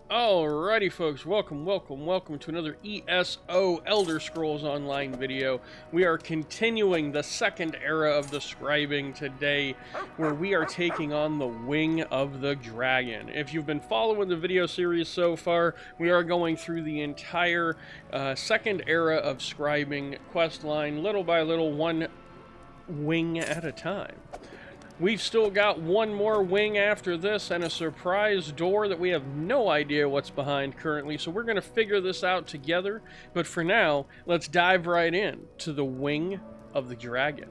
Alrighty folks, welcome to another ESO Elder Scrolls Online video. We are continuing the Second Era of the Scribing today, where we are taking on the Wing of the Dragon. If you've been following the video series so far, we are going through the entire Second Era of Scribing questline, little by little, one wing at a time. We've still got one more wing after this and a surprise door that we have no idea what's behind currently, so we're going to figure this out together. But for now, let's dive right in to the Wing of the Dragon.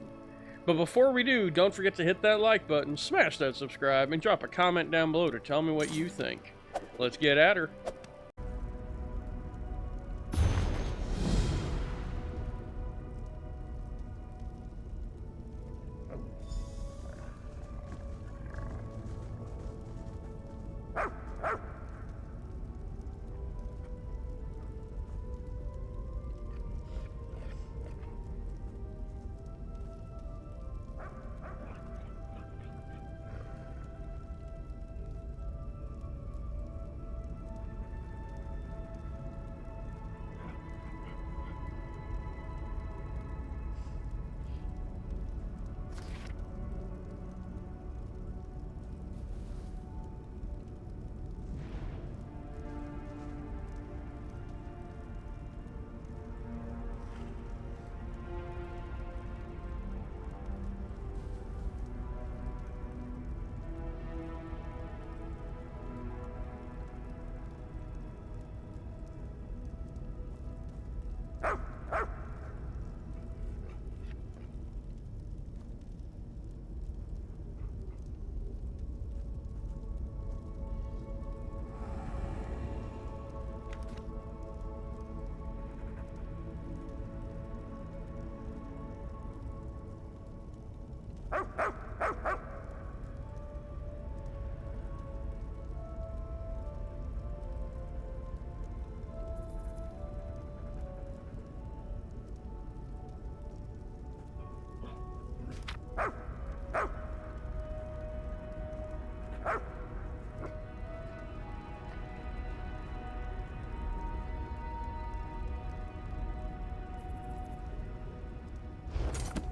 But before we do, don't forget to hit that like button, smash that subscribe, and drop a comment down below to tell me what you think. Let's get at her.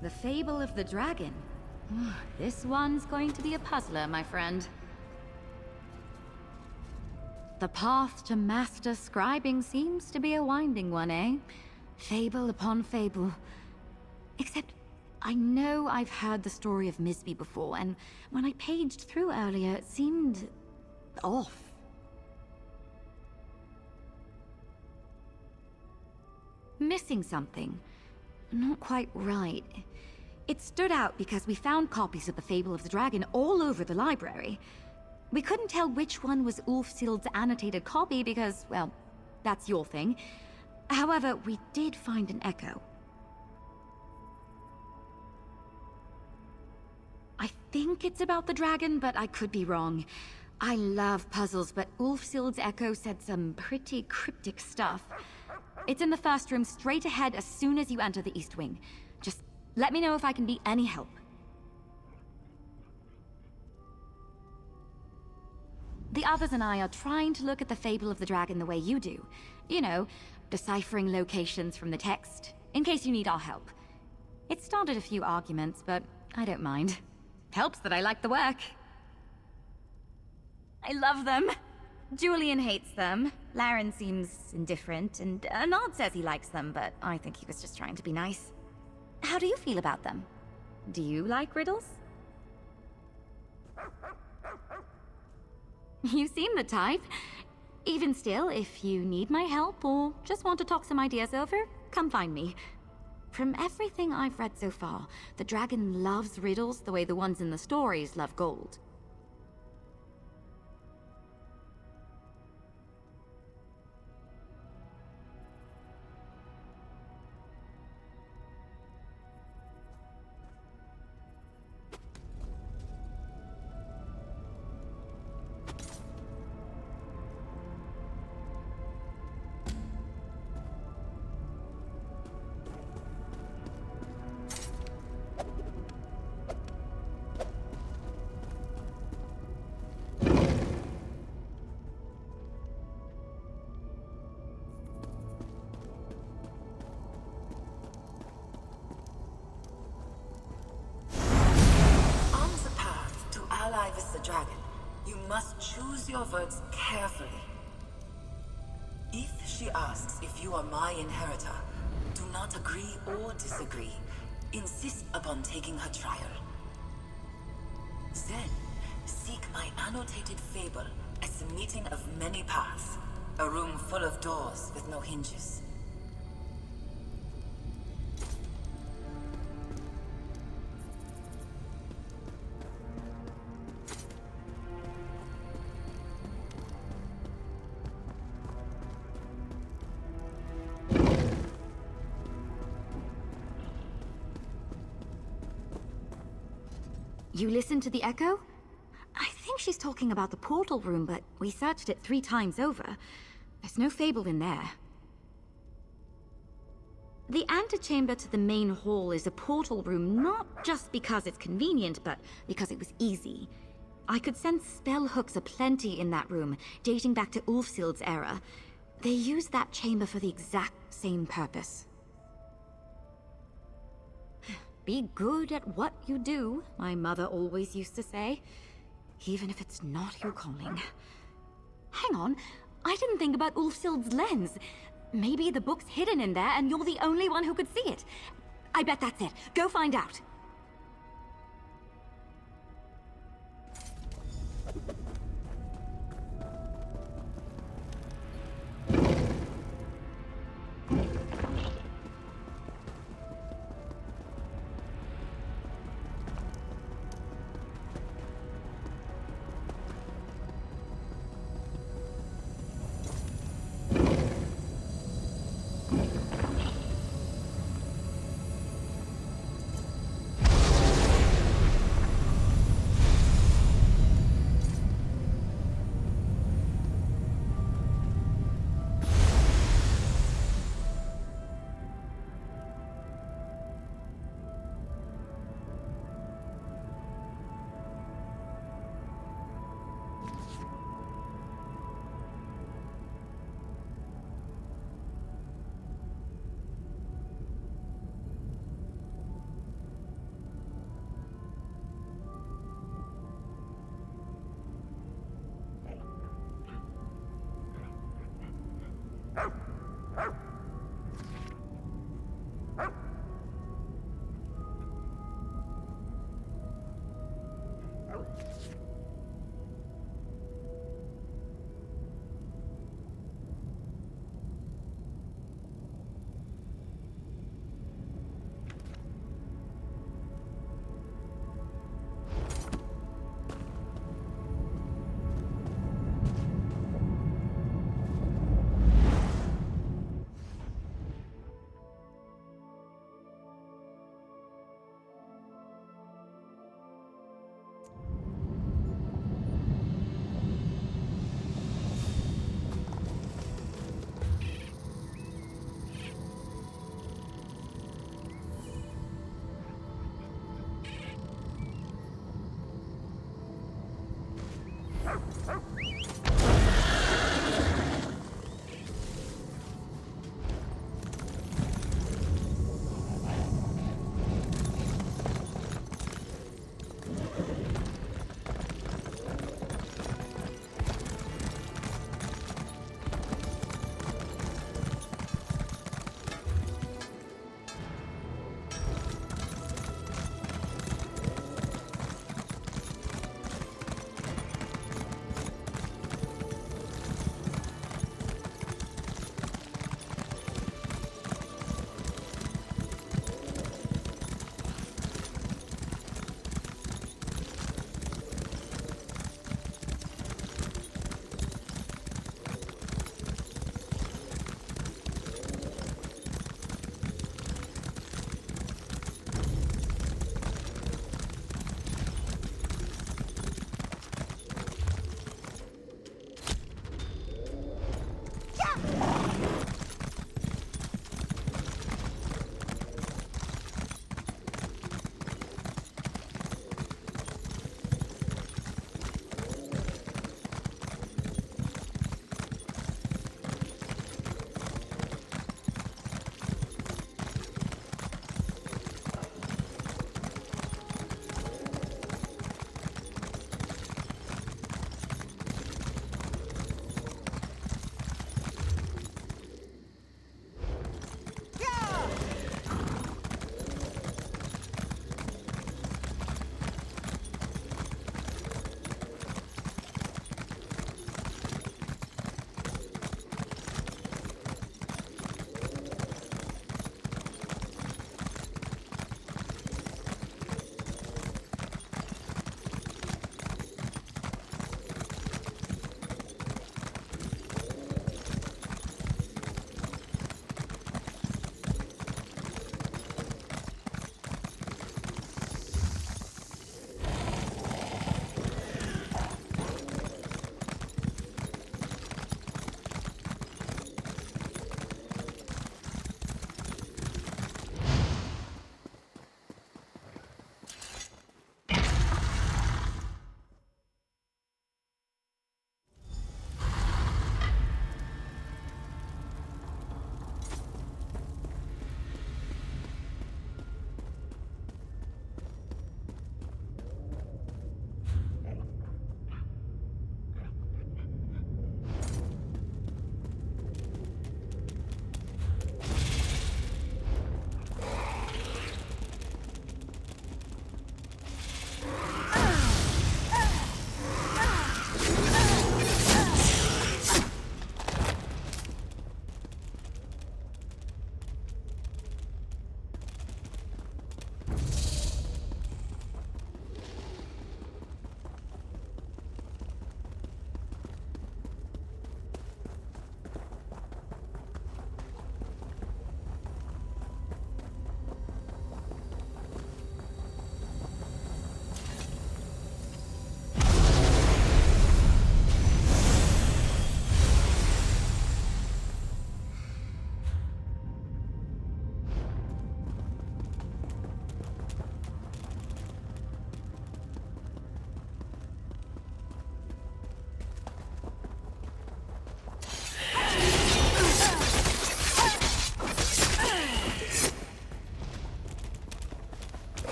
The Fable of the Dragon. This one's going to be a puzzler, my friend. The path to master scribing seems to be a winding one, eh? Fable upon fable. Except, I know I've heard the story of Misby before, and when I paged through earlier, it seemed off. Missing something. Not quite right. It stood out because we found copies of the Fable of the Dragon all over the library. We couldn't tell which one was Ulfsild's annotated copy because, well, that's your thing. However, we did find an echo. I think it's about the dragon, but I could be wrong. I love puzzles, but Ulfsild's echo said some pretty cryptic stuff. It's in the first room straight ahead as soon as you enter the East Wing. Just let me know if I can be any help. The others and I are trying to look at the Fable of the Dragon the way you do. You know, deciphering locations from the text, in case you need our help. It started a few arguments, but I don't mind. Helps that I like the work. I love them. Julian hates them. Laren seems indifferent, and Nod says he likes them, but I think he was just trying to be nice. How do you feel about them? Do you like riddles? You seem the type. Even still, if you need my help or just want to talk some ideas over, come find me. From everything I've read so far, the dragon loves riddles the way the ones in the stories love gold. must choose your words carefully. If she asks if you are my inheritor, do not agree or disagree. Insist upon taking her trial. Then, seek my annotated fable as the meeting of many paths. A room full of doors with no hinges. You listened to the echo? I think she's talking about the portal room, but we searched it 3 times over. There's no fable in there. The antechamber to the main hall is a portal room, not just because it's convenient, but because it was easy. I could sense spell hooks aplenty in that room, dating back to Ulfsild's era. They used that chamber for the exact same purpose. Be good at what you do, my mother always used to say. Even if it's not your calling. Hang on, I didn't think about Ulfsild's lens. Maybe the book's hidden in there and you're the only one who could see it. I bet that's it. Go find out.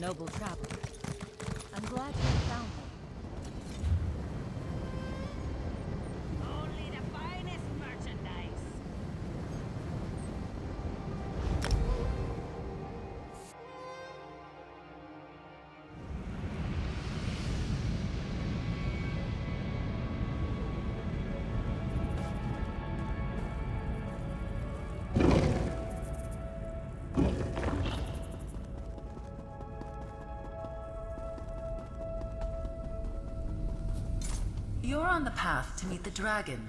noble traveler. I'm glad you found me. Only the finest merchandise. You're on the path to meet the dragon.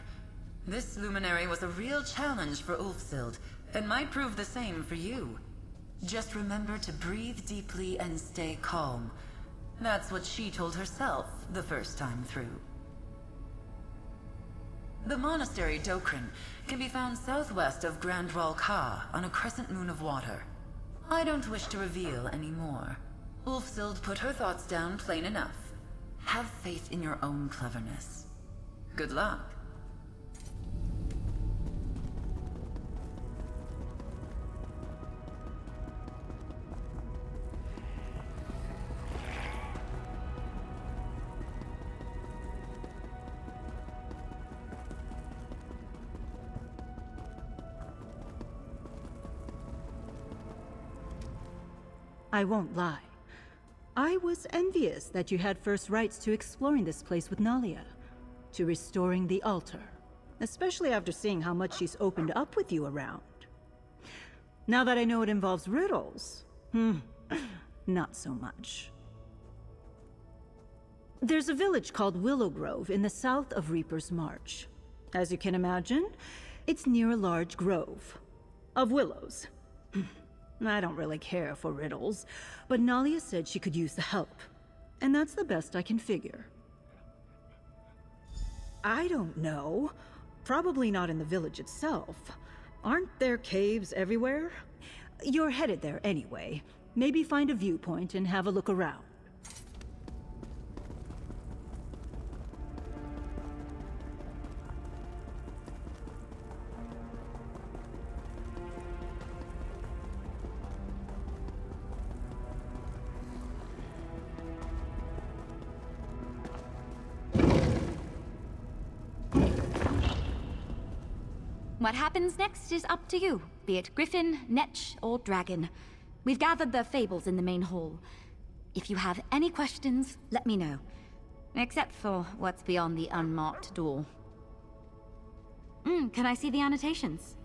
This luminary was a real challenge for Ulfsild, and might prove the same for you. Just remember to breathe deeply and stay calm. That's what she told herself the first time through. The monastery Dokrin can be found southwest of Grand Ka on a crescent moon of water. I don't wish to reveal any more. Ulfsild put her thoughts down plain enough. Have faith in your own cleverness. Good luck. I won't lie. I was envious that you had first rights to exploring this place with Nalia, to restoring the altar, especially after seeing how much she's opened up with you around. Now that I know it involves riddles, not so much. There's a village called Willow Grove in the south of Reaper's March. As you can imagine, it's near a large grove of willows. I don't really care for riddles, but Nalia said she could use the help, and that's the best I can figure. I don't know. Probably not in the village itself. Aren't there caves everywhere? You're headed there anyway. Maybe find a viewpoint and have a look around. What happens next is up to you, be it griffin, netch, or dragon. We've gathered the fables in the main hall. If you have any questions, let me know. Except for what's beyond the unmarked door. Can I see the annotations?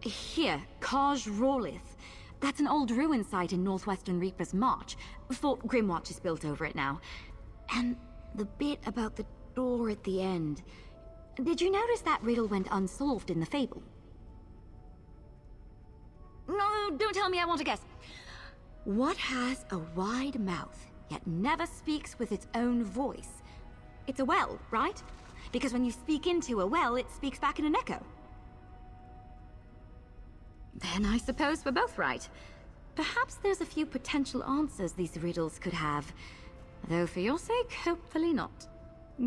Here, Kaj Rawlith. That's an old ruin site in northwestern Reaper's March. Fort Grimwatch is built over it now. And the bit about the door at the end. Did you notice that riddle went unsolved in the fable? No, don't tell me, I want to guess. What has a wide mouth, yet never speaks with its own voice? It's a well, right? Because when you speak into a well, it speaks back in an echo. Then I suppose we're both right. Perhaps there's a few potential answers these riddles could have. Though for your sake, hopefully not.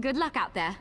Good luck out there.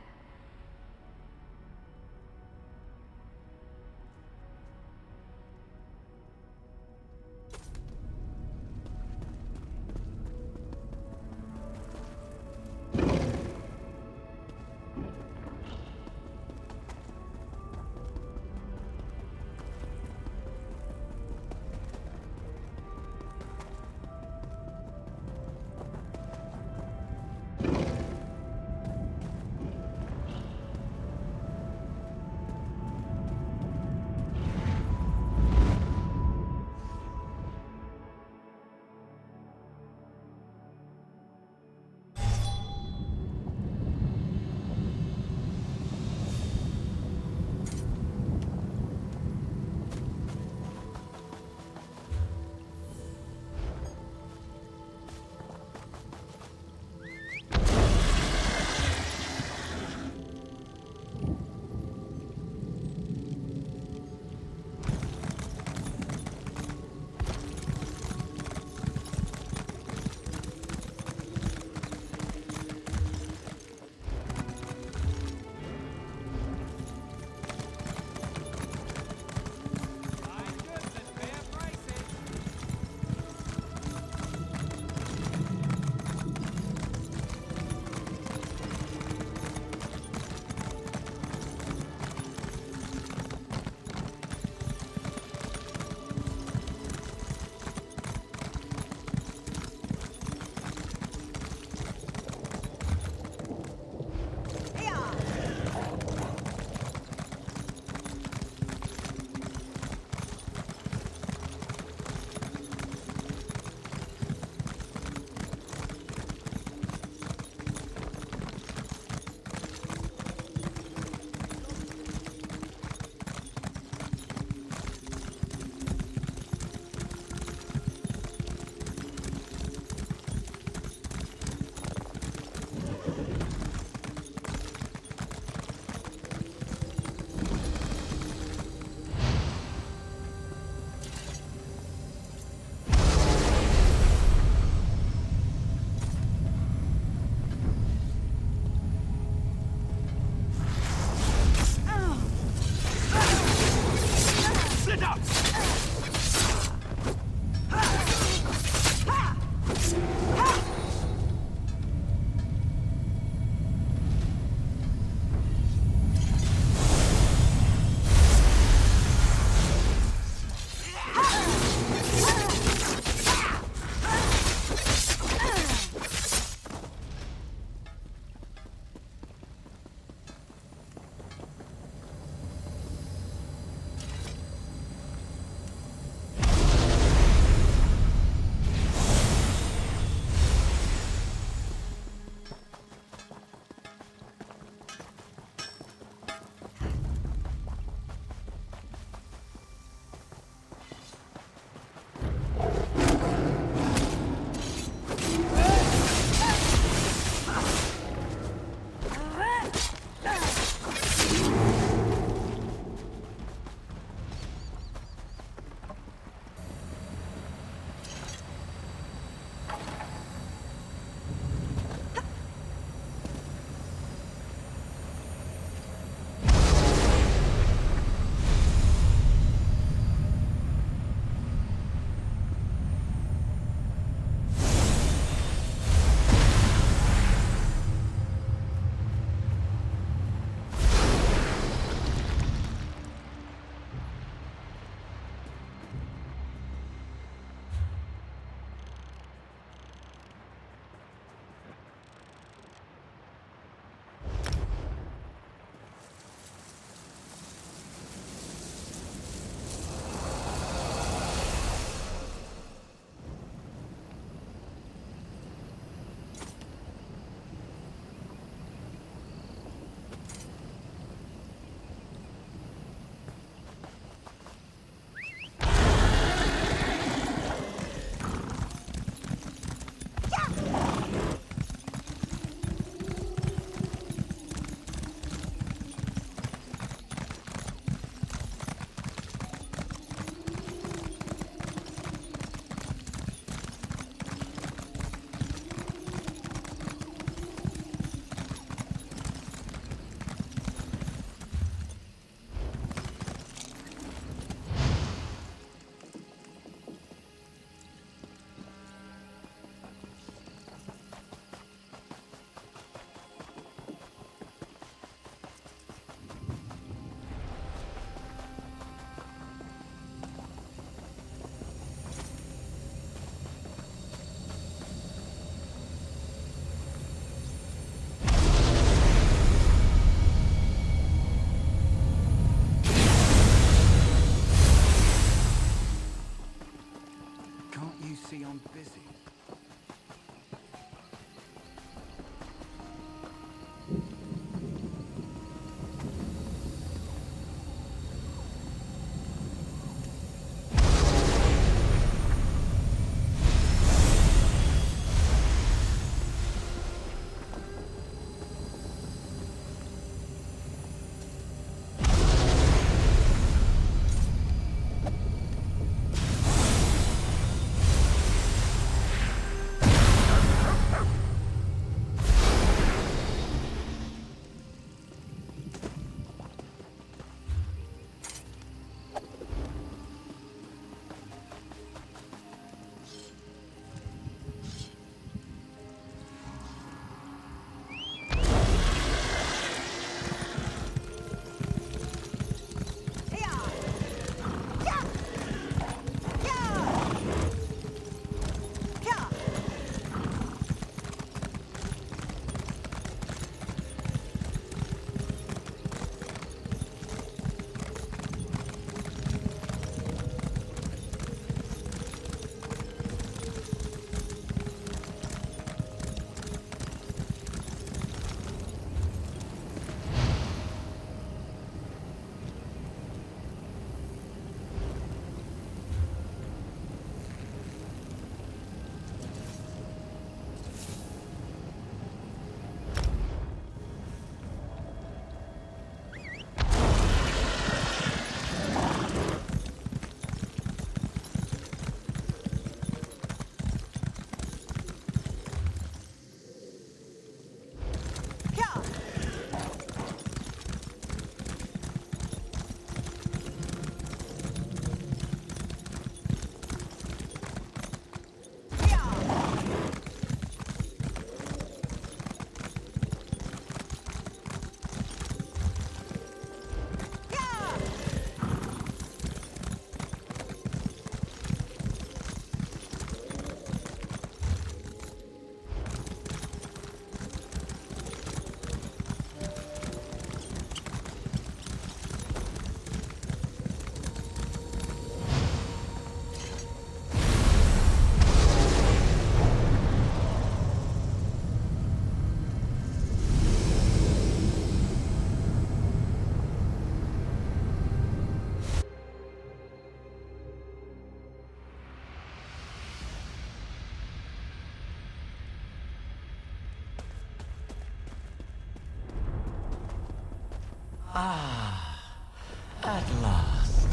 At last.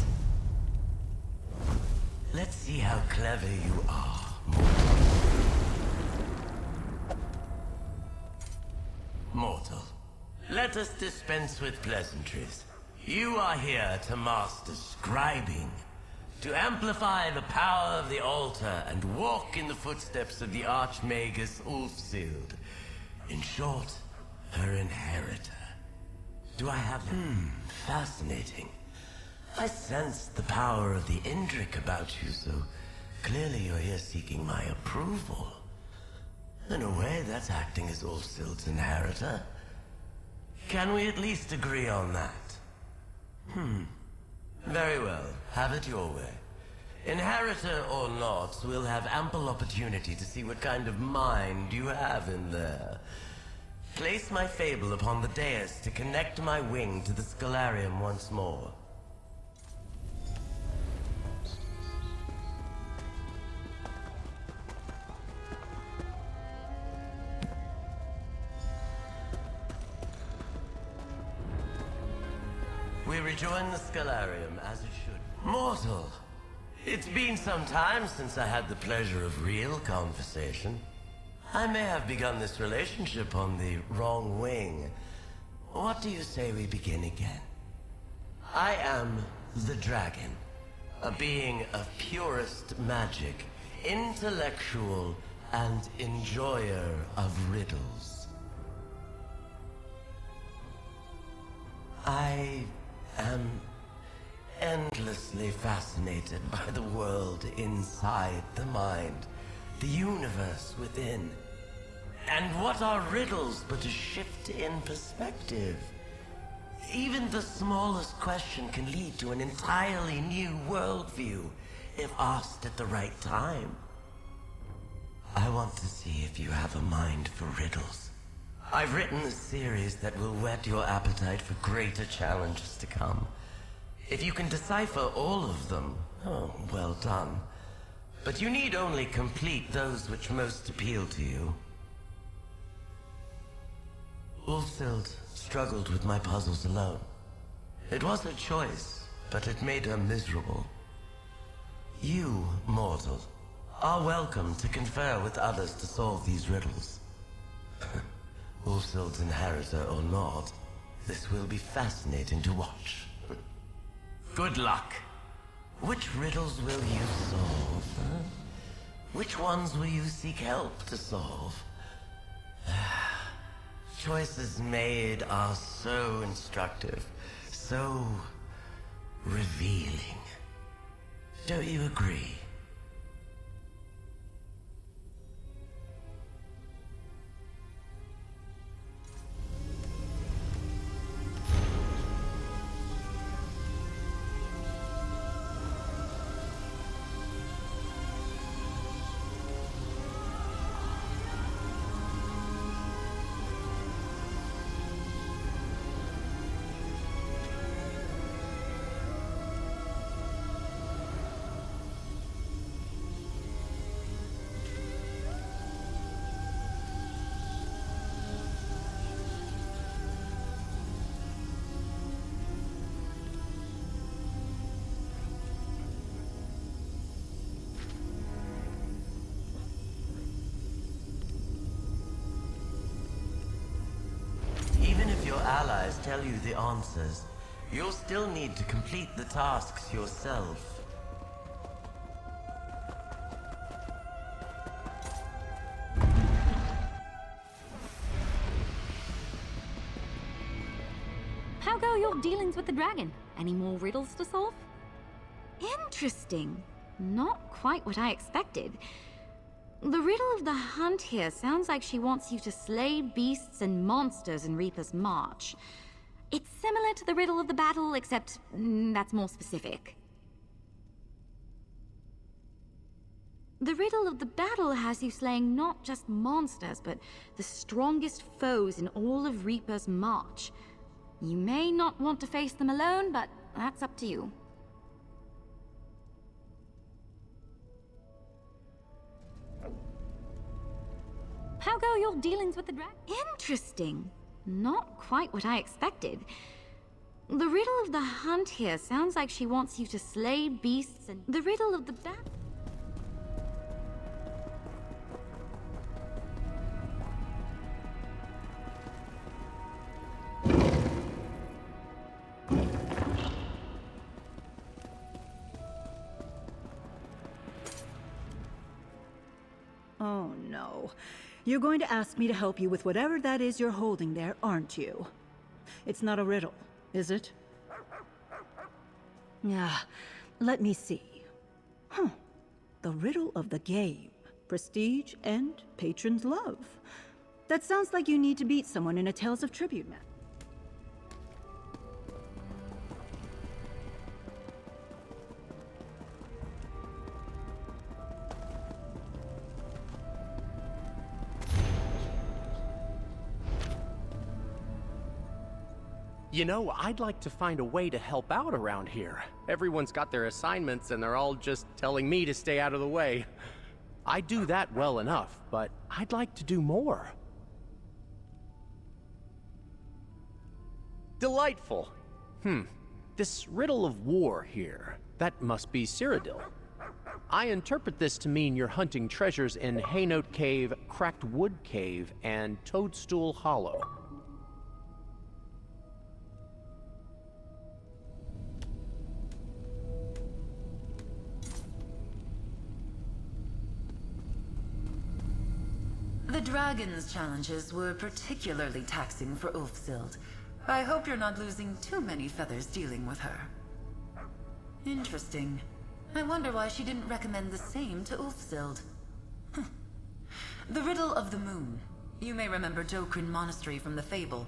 Let's see how clever you are, Mortal. Let us dispense with pleasantries. You are here to master scribing, to amplify the power of the altar and walk in the footsteps of the Archmagus Ulfsild. In short, her inheritor. Do I have... fascinating. I sensed the power of the Indrik about you, so clearly you're here seeking my approval. In a way, that's acting as Ulfsild's inheritor. Can we at least agree on that? Very well. Have it your way. Inheritor or not, we'll have ample opportunity to see what kind of mind you have in there. Place my fable upon the dais to connect my wing to the Scholarium once more. We rejoin the Scholarium as it should. Mortal, it's been some time since I had the pleasure of real conversation. I may have begun this relationship on the wrong wing. What do you say we begin again? I am the dragon, a being of purest magic, intellectual and enjoyer of riddles. I am endlessly fascinated by the world inside the mind, the universe within. And what are riddles but a shift in perspective? Even the smallest question can lead to an entirely new worldview, if asked at the right time. I want to see if you have a mind for riddles. I've written a series that will whet your appetite for greater challenges to come. If you can decipher all of them, oh, well done. But you need only complete those which most appeal to you. Ulfsild struggled with my puzzles alone. It was her choice, but it made her miserable. You, mortal, are welcome to confer with others to solve these riddles. Ulfsild's inheritor or not, this will be fascinating to watch. Good luck. Which riddles will you solve? Huh? Which ones will you seek help to solve? Choices made are so instructive, so revealing. Don't you agree? Allies tell you the answers, you'll still need to complete the tasks yourself. How go your dealings with the dragon? Any more riddles to solve? Interesting. Not quite what I expected. The riddle of the hunt here sounds like she wants you to slay beasts and monsters in Reaper's March. It's similar to the riddle of the battle, except that's more specific. The riddle of the battle has you slaying not just monsters, but the strongest foes in all of Reaper's March. You may not want to face them alone, but that's up to you. How go your dealings with the dragon? Interesting. Not quite what I expected. The riddle of the hunt here sounds like she wants you to slay beasts, and the riddle of the bat. Oh no. You're going to ask me to help you with whatever that is you're holding there, aren't you? It's not a riddle, is it? Ah, let me see. Huh. The riddle of the game. Prestige and patron's love. That sounds like you need to beat someone in a Tales of Tribute match. You know, I'd like to find a way to help out around here. Everyone's got their assignments and they're all just telling me to stay out of the way. I do that well enough, but I'd like to do more. Delightful. This riddle of war here, that must be Cyrodiil. I interpret this to mean you're hunting treasures in Haynote Cave, Cracked Wood Cave, and Toadstool Hollow. The dragon's challenges were particularly taxing for Ulfsild. I hope you're not losing too many feathers dealing with her. Interesting. I wonder why she didn't recommend the same to Ulfsild. The Riddle of the Moon. You may remember Dokrin Monastery from the fable.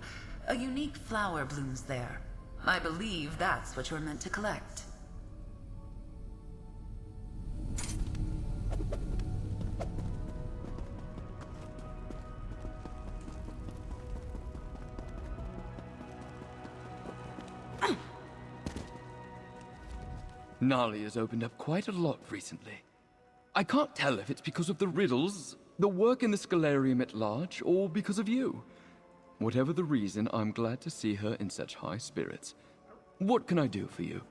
A unique flower blooms there. I believe that's what you're meant to collect. Gnarly has opened up quite a lot recently. I can't tell if it's because of the riddles, the work in the Scholarium at large, or because of you. Whatever the reason, I'm glad to see her in such high spirits. What can I do for you?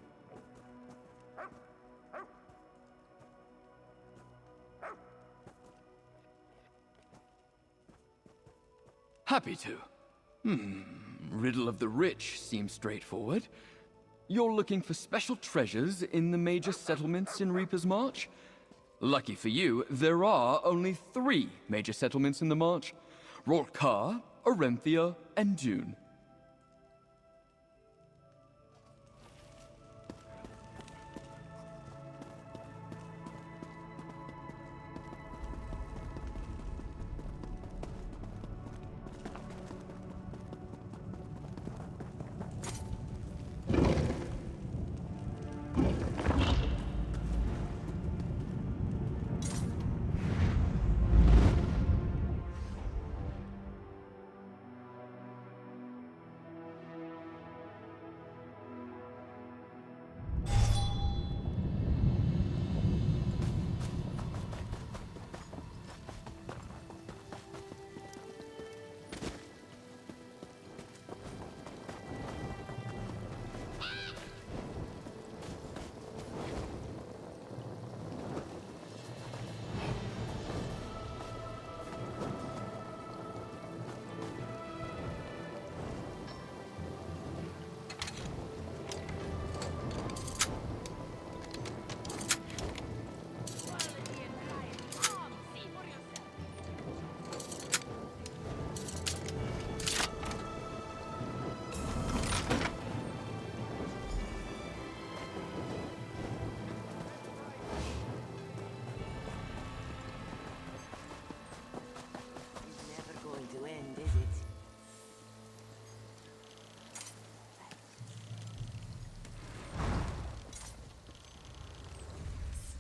Happy to. Riddle of the Rich seems straightforward. You're looking for special treasures in the major settlements in Reaper's March? Lucky for you, there are only 3 major settlements in the March: Rolkar, Orenthia, and Dune.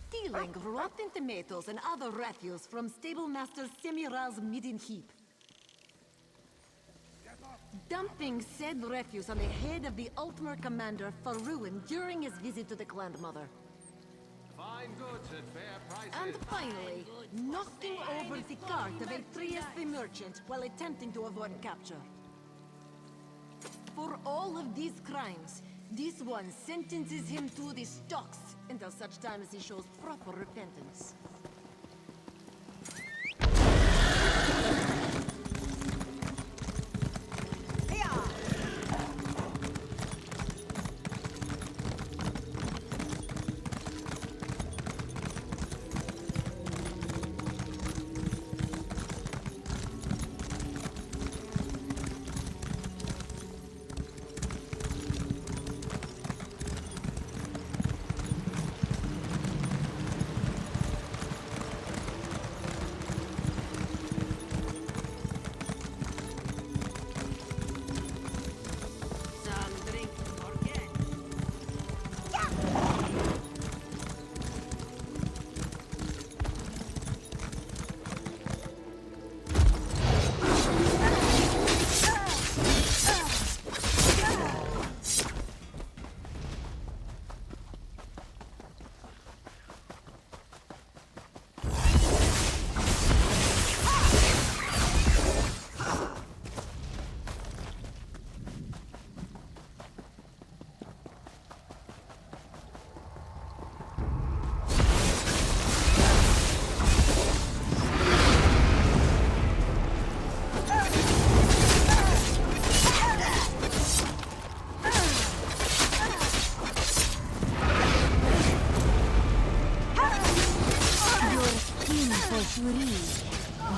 Stealing rotten tomatoes and other refuse from stablemaster Semiraz Midden Heap. Dumping said refuse on the head of the Ultimate Commander Faruin during his visit to the Clanmother. Fine goods at fair prices. And finally, knocking over the cart of Atrius the Merchant while attempting to avoid capture. for all of these crimes. This one sentences him to the stocks until such time as he shows proper repentance.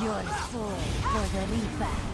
Your soul for the Reaper.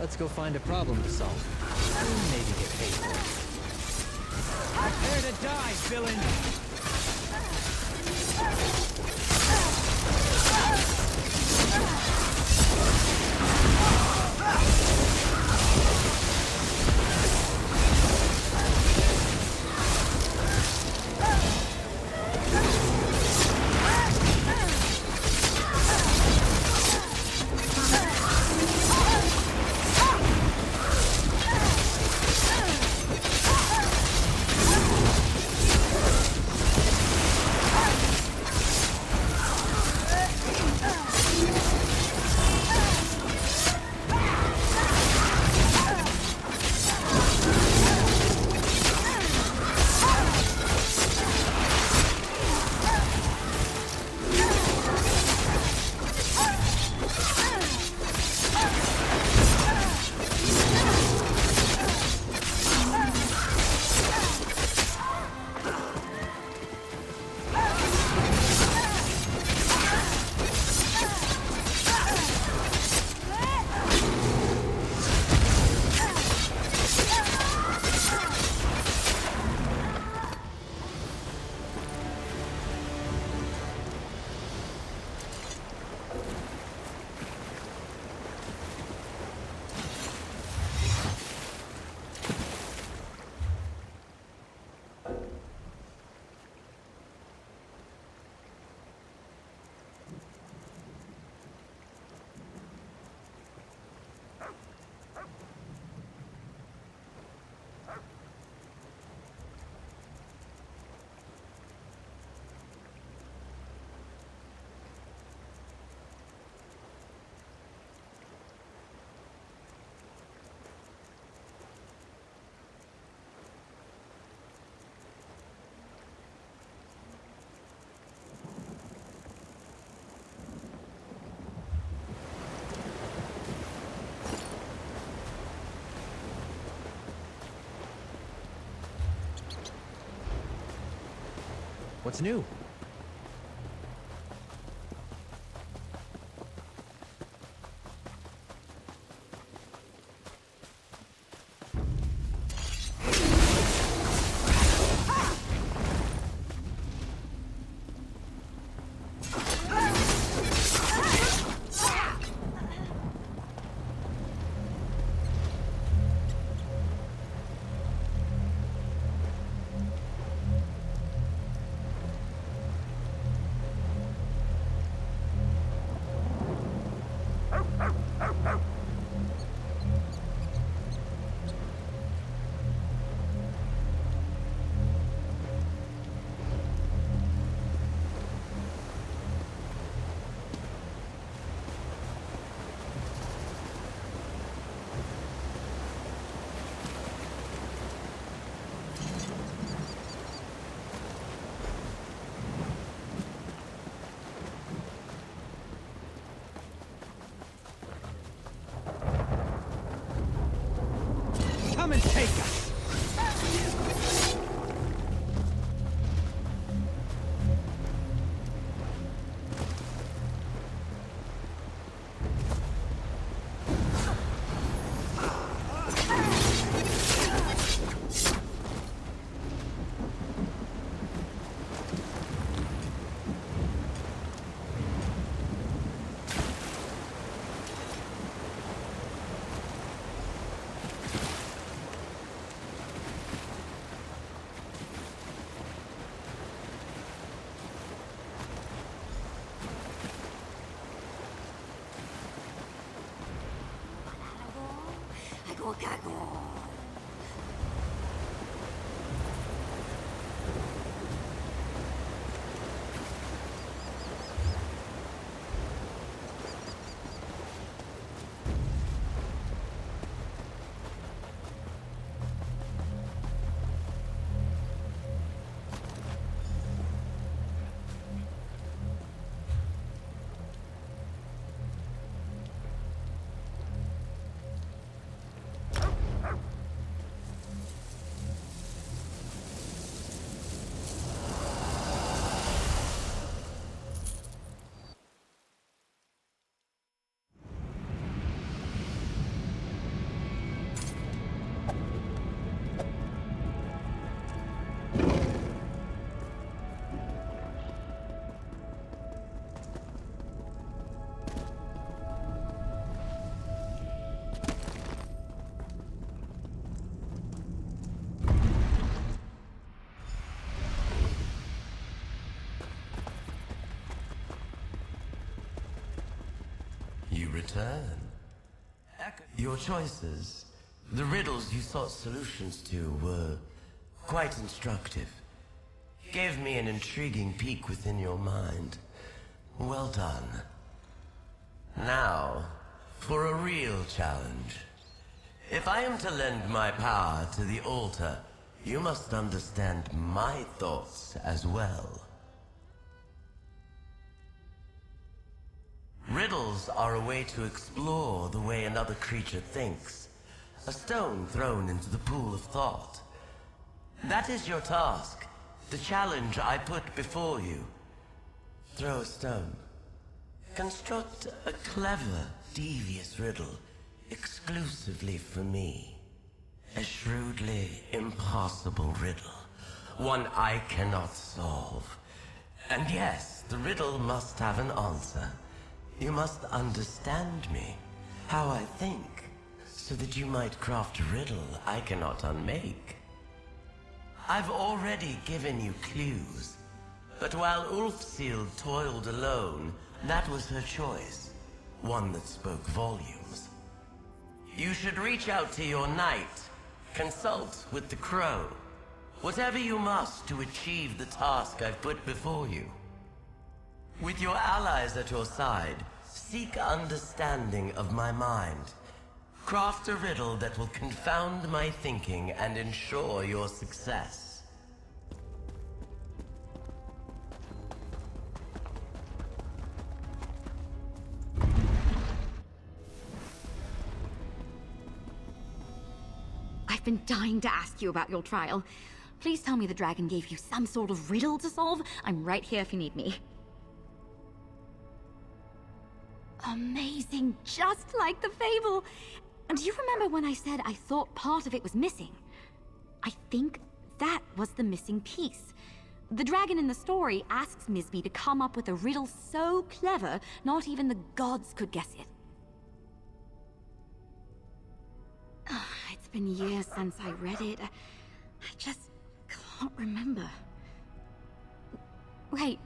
Let's go find a problem to solve. Maybe get paid for it. Prepare to die, villain! What's new? Come and take us! You return. Your choices, the riddles you sought solutions to, were quite instructive. Gave me an intriguing peek within your mind. Well done. Now, for a real challenge. If I am to lend my power to the altar, you must understand my thoughts as well. Riddles are a way to explore the way another creature thinks. A stone thrown into the pool of thought. That is your task, the challenge I put before you. Throw a stone. Construct a clever, devious riddle, exclusively for me. A shrewdly impossible riddle, one I cannot solve. And yes, the riddle must have an answer. You must understand me, how I think, so that you might craft a riddle I cannot unmake. I've already given you clues, but while Ulfseal toiled alone, that was her choice, one that spoke volumes. You should reach out to your knight, consult with the crow, whatever you must to achieve the task I've put before you. With your allies at your side, seek understanding of my mind. Craft a riddle that will confound my thinking and ensure your success. I've been dying to ask you about your trial. Please tell me the dragon gave you some sort of riddle to solve. I'm right here if you need me. Amazing, just like the fable. And do you remember when I said I thought part of it was missing? I think that was the missing piece. The dragon in the story asks Misby to come up with a riddle so clever, not even the gods could guess it. It's been years since I read it. I just can't remember. Wait,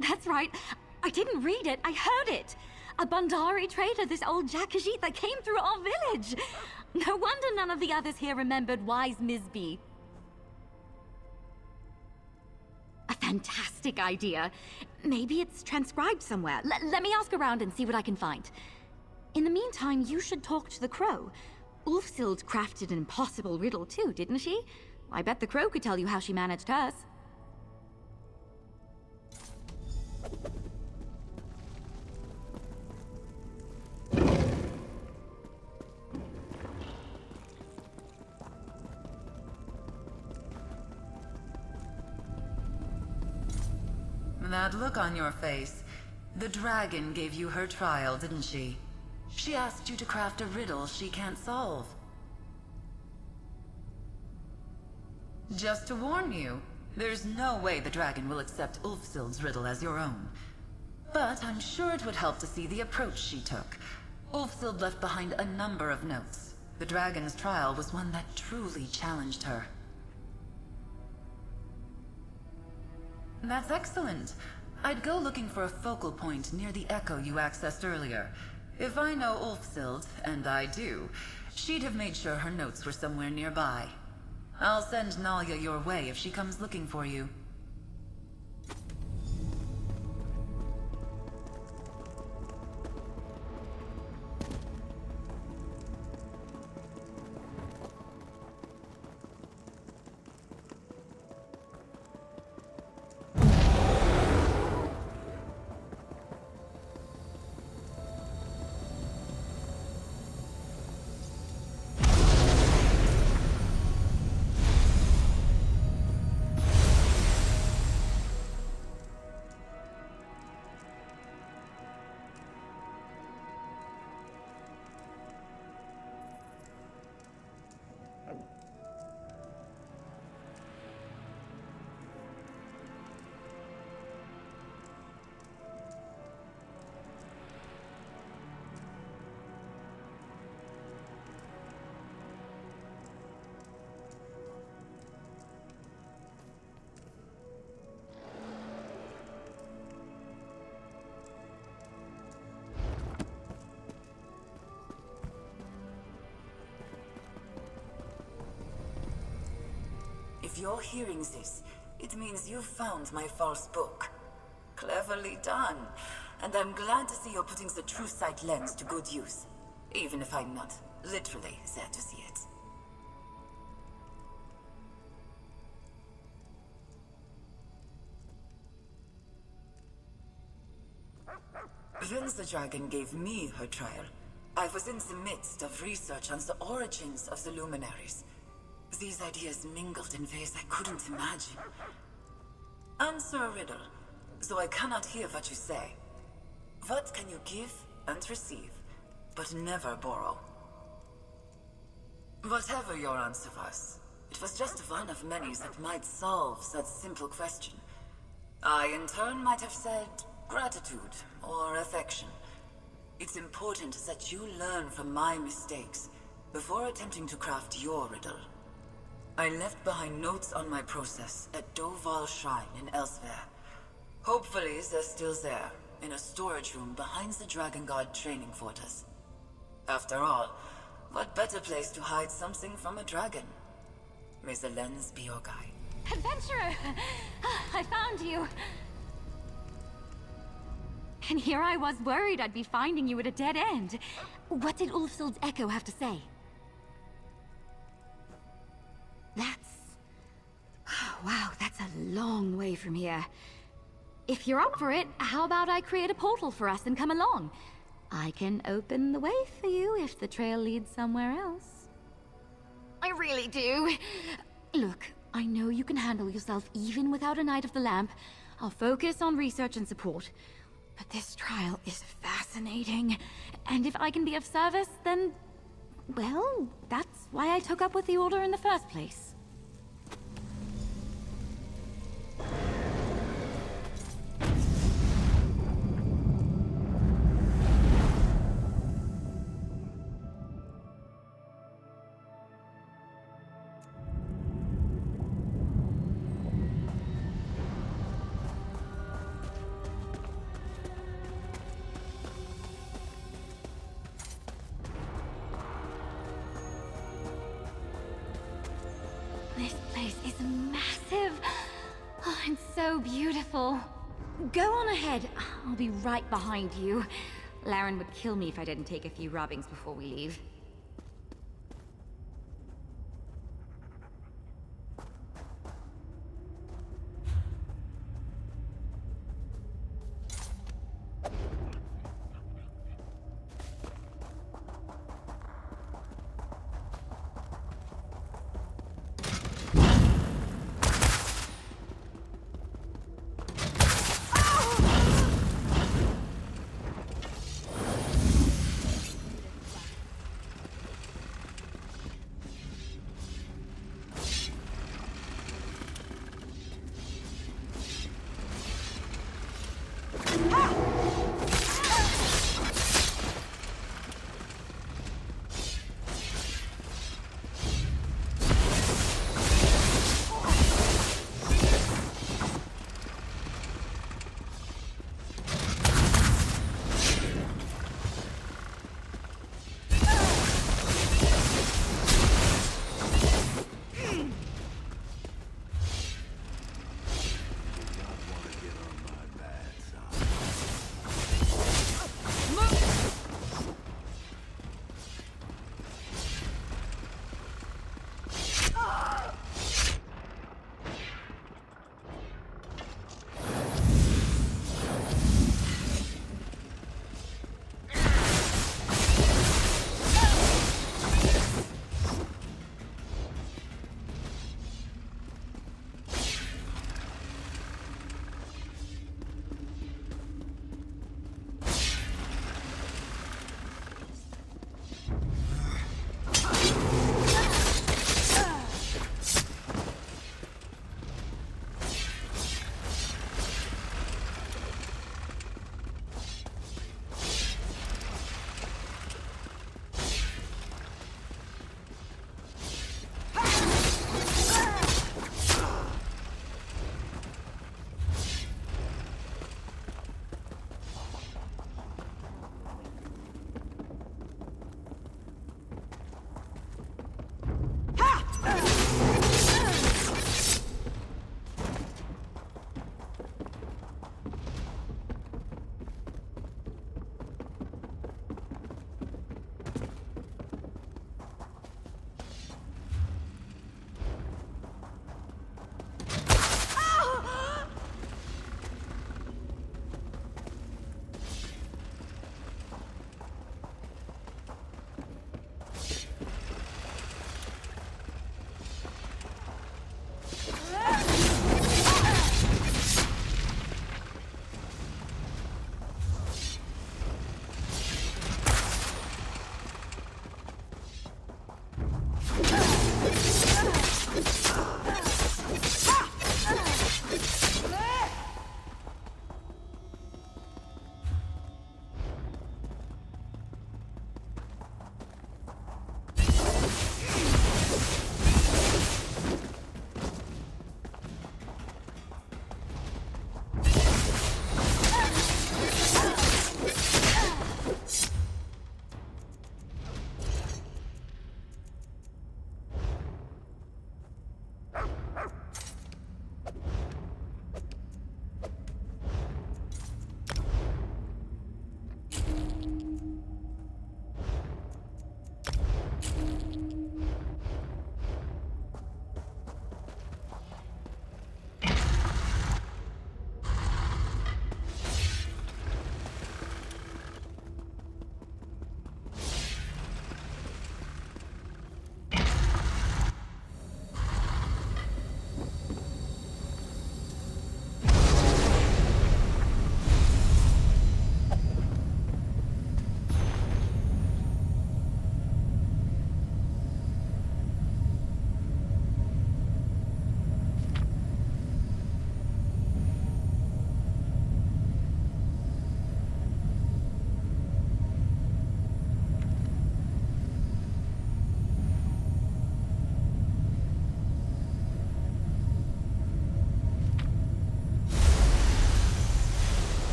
that's right. I didn't read it, I heard it. A Bandari trader, this old Jakajit that came through our village. No wonder none of the others here remembered wise Misby. A fantastic idea. Maybe it's transcribed somewhere. Let me ask around and see what I can find. In the meantime, you should talk to the crow. Ulfsild crafted an impossible riddle too, didn't she? I bet the crow could tell you how she managed hers. That look on your face. The dragon gave you her trial, didn't she? She asked you to craft a riddle she can't solve. Just to warn you, there's no way the dragon will accept Ulfsild's riddle as your own. But I'm sure it would help to see the approach she took. Ulfsild left behind a number of notes. The dragon's trial was one that truly challenged her. That's excellent. I'd go looking for a focal point near the echo you accessed earlier. If I know Ulfsild, and I do, she'd have made sure her notes were somewhere nearby. I'll send Nalia your way if she comes looking for you. If you're hearing this, it means you've found my false book. Cleverly done. And I'm glad to see you're putting the true sight lens to good use. Even if I'm not literally there to see it. When the dragon gave me her trial, I was in the midst of research on the origins of the luminaries. These ideas mingled in ways I couldn't imagine. Answer a riddle, so I cannot hear what you say. What can you give and receive, but never borrow? Whatever your answer was, it was just one of many that might solve that simple question. I, in turn, might have said gratitude or affection. It's important that you learn from my mistakes before attempting to craft your riddle. I left behind notes on my process at Doval Shrine in Elsewhere. Hopefully they're still there, in a storage room behind the Dragon God training fortress. After all, what better place to hide something from a dragon? May the lens be your guide. Adventurer! I found you! And here I was worried I'd be finding you at a dead end. What did Ulfsild's echo have to say? Wow, that's a long way from here. If you're up for it, how about I create a portal for us and come along? I can open the way for you if the trail leads somewhere else. I really do. Look, I know you can handle yourself even without a Knight of the Lamp. I'll focus on research and support. But this trial is fascinating. And if I can be of service, then... well, that's why I took up with the Order in the first place. This place is massive. Oh, and so beautiful. Go on ahead. I'll be right behind you. Laren would kill me if I didn't take a few rubbings before we leave.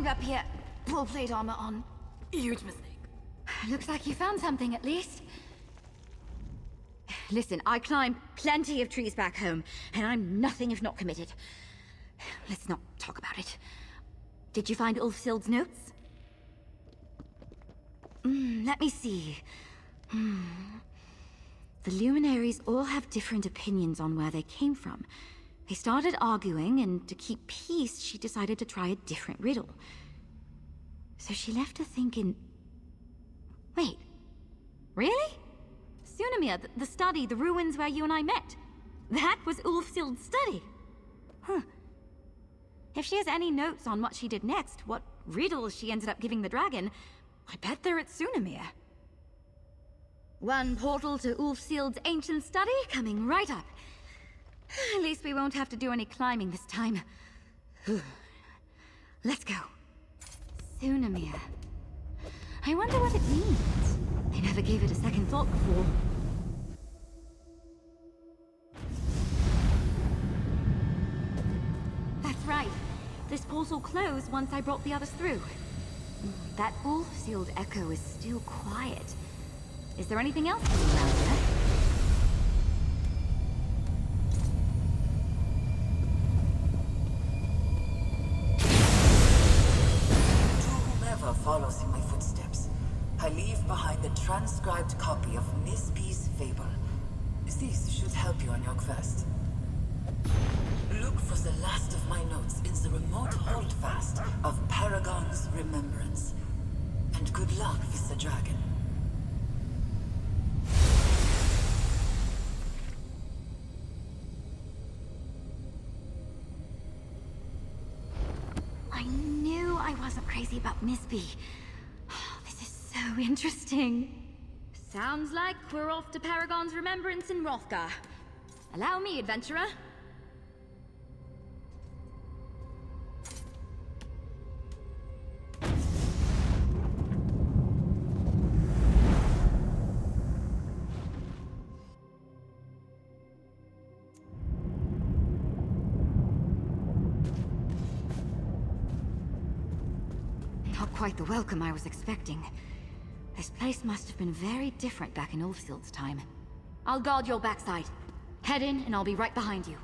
climbed up here, full plate armor on. Huge mistake. Looks like you found something at least. Listen, I climbed plenty of trees back home, and I'm nothing if not committed. Let's not talk about it. Did you find Ulfsild's notes? Let me see. The luminaries all have different opinions on where they came from. They started arguing, and to keep peace, she decided to try a different riddle. So she left her thinking... Wait. Really? Sunamir, the study, the ruins where you and I met. That was Ulfsild's study. Huh. If she has any notes on what she did next, what riddles she ended up giving the dragon, I bet they're at Sunamir. One portal to Ulfsild's ancient study coming right up. At least we won't have to do any climbing this time. Let's go. Sunamir. I wonder what it means. I never gave it a second thought before. That's right. This portal closed once I brought the others through. That Ulfsild echo is still quiet. Is there anything else going around here? To whomever follows in my footsteps, I leave behind the transcribed copy of Miss B's fable. This should help you on your quest. Look for the last of my notes in the remote holdfast of Paragon's remembrance. And good luck with the dragon. I knew I wasn't crazy about Miss B. This is so interesting. Sounds like we're off to Paragon's remembrance in Hrothgar. Allow me, adventurer. Not quite the welcome I was expecting. This place must have been very different back in Ulfsild's time. I'll guard your backside. Head in, and I'll be right behind you.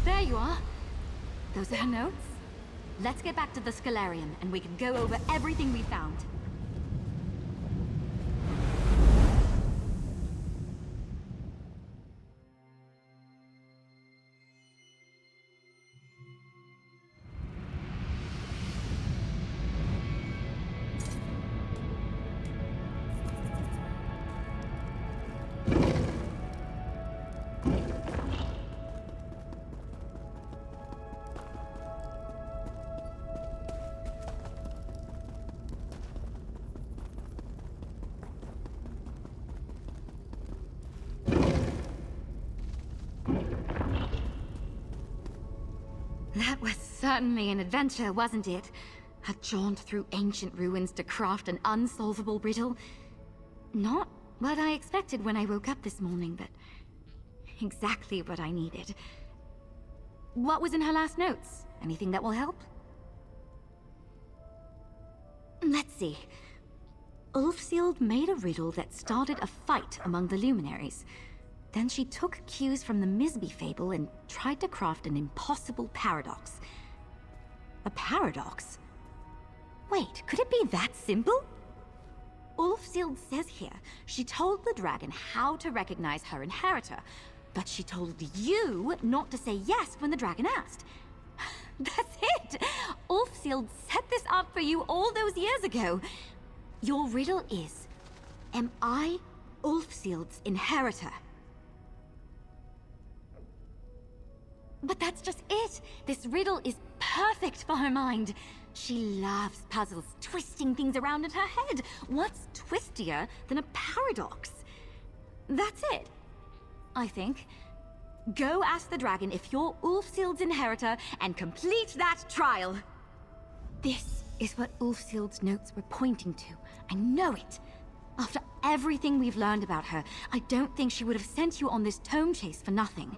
There you are. Those are her notes. Let's get back to the Scalarium, and we can go over everything we found. That was certainly an adventure, wasn't it? A jaunt through ancient ruins to craft an unsolvable riddle. Not what I expected when I woke up this morning, but exactly what I needed. What was in her last notes? Anything that will help? Let's see. Ulfsild made a riddle that started a fight among the luminaries. Then she took cues from the Misby fable and tried to craft an impossible paradox. A paradox? Wait, could it be that simple? Ulfsild says here she told the dragon how to recognize her inheritor, but she told you not to say yes when the dragon asked. That's it! Ulfsild set this up for you all those years ago. Your riddle is, am I Ulfsild's inheritor? But that's just it! This riddle is perfect for her mind. She loves puzzles, twisting things around in her head. What's twistier than a paradox? That's it, I think. Go ask the dragon if you're Ulfsild's inheritor and complete that trial. This is what Ulfsild's notes were pointing to. I know it. After everything we've learned about her, I don't think she would have sent you on this tome chase for nothing.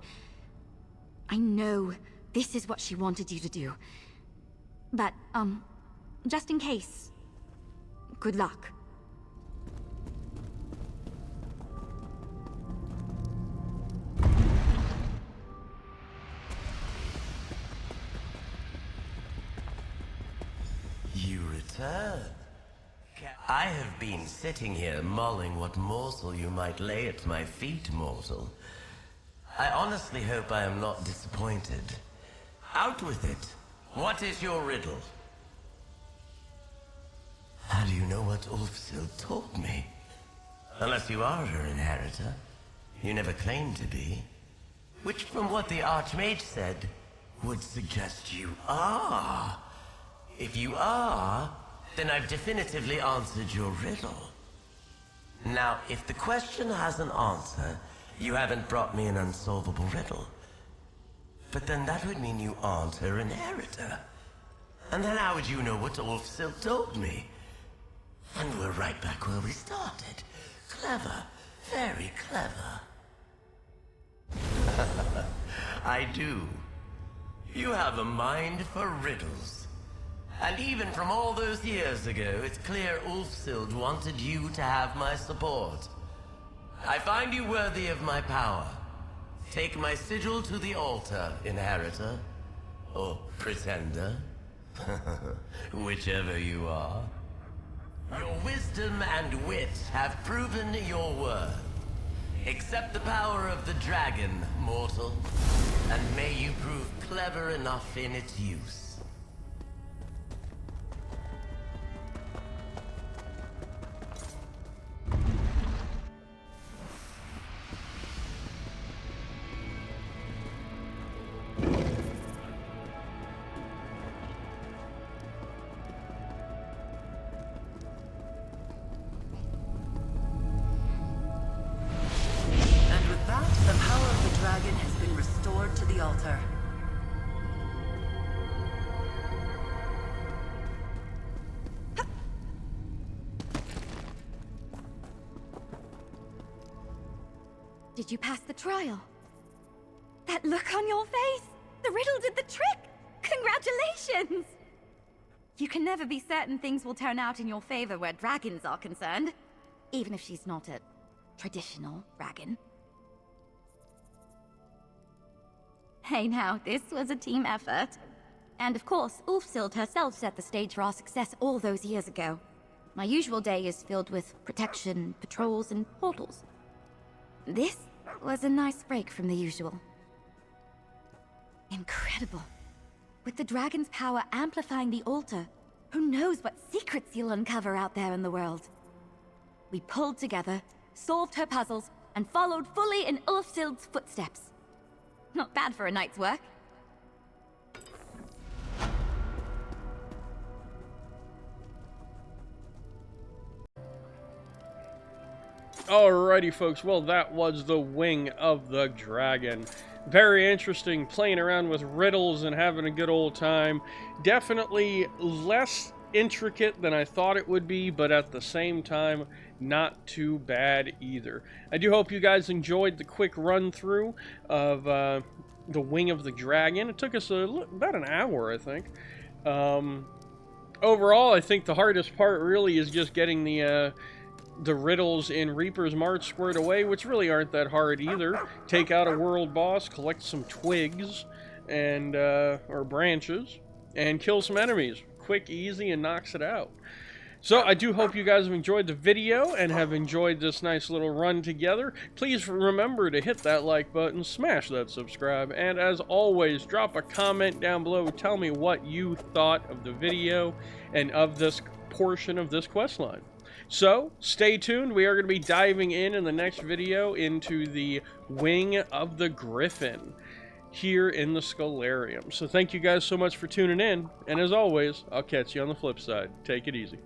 I know this is what she wanted you to do. But, just in case, good luck. You return. I have been sitting here mulling what morsel you might lay at my feet, mortal. I honestly hope I am not disappointed. Out with it. What is your riddle? How do you know what Ulfsild told me? Unless you are her inheritor. You never claimed to be. Which, from what the Archmage said, would suggest you are. If you are, then I've definitively answered your riddle. Now, if the question has an answer, you haven't brought me an unsolvable riddle. But then that would mean you aren't her inheritor. And then how would you know what Ulfsild told me? And we're right back where we started. Clever. Very clever. I do. You have a mind for riddles. And even from all those years ago, it's clear Ulfsild wanted you to have my support. I find you worthy of my power. Take my sigil to the altar, inheritor. Or pretender. Whichever you are. Your wisdom and wit have proven your worth. Accept the power of the dragon, mortal. And may you prove clever enough in its use. Did you pass the trial? That look on your face! The riddle did the trick! Congratulations! You can never be certain things will turn out in your favor where dragons are concerned. Even if she's not a traditional dragon. Hey now, this was a team effort. And of course, Ulfsild herself set the stage for our success all those years ago. My usual day is filled with protection, patrols, and portals. This was a nice break from the usual. Incredible. With the dragon's power amplifying the altar, who knows what secrets you'll uncover out there in the world. We pulled together, solved her puzzles, and followed fully in Ulfsild's footsteps. Not bad for a night's work. Alrighty, folks. Well, that was the Wing of the Dragon. Very interesting, playing around with riddles and having a good old time. Definitely less intricate than I thought it would be, but at the same time, not too bad either. I do hope you guys enjoyed the quick run-through of the Wing of the Dragon. It took us about an hour, I think. Overall, I think the hardest part really is just getting the riddles in Reaper's March squared away, which really aren't that hard either. Take out a world boss, collect some twigs and or branches, and kill some enemies. Quick, easy, and knocks it out. So I do hope you guys have enjoyed the video and have enjoyed this nice little run together. Please remember to hit that like button, smash that subscribe, and as always, drop a comment down below. Tell me what you thought of the video and of this portion of this questline. So, stay tuned. We are going to be diving in the next video into the Wing of the Griffin here in the Scholarium. So thank you guys so much for tuning in, and as always, I'll catch you on the flip side. Take it easy.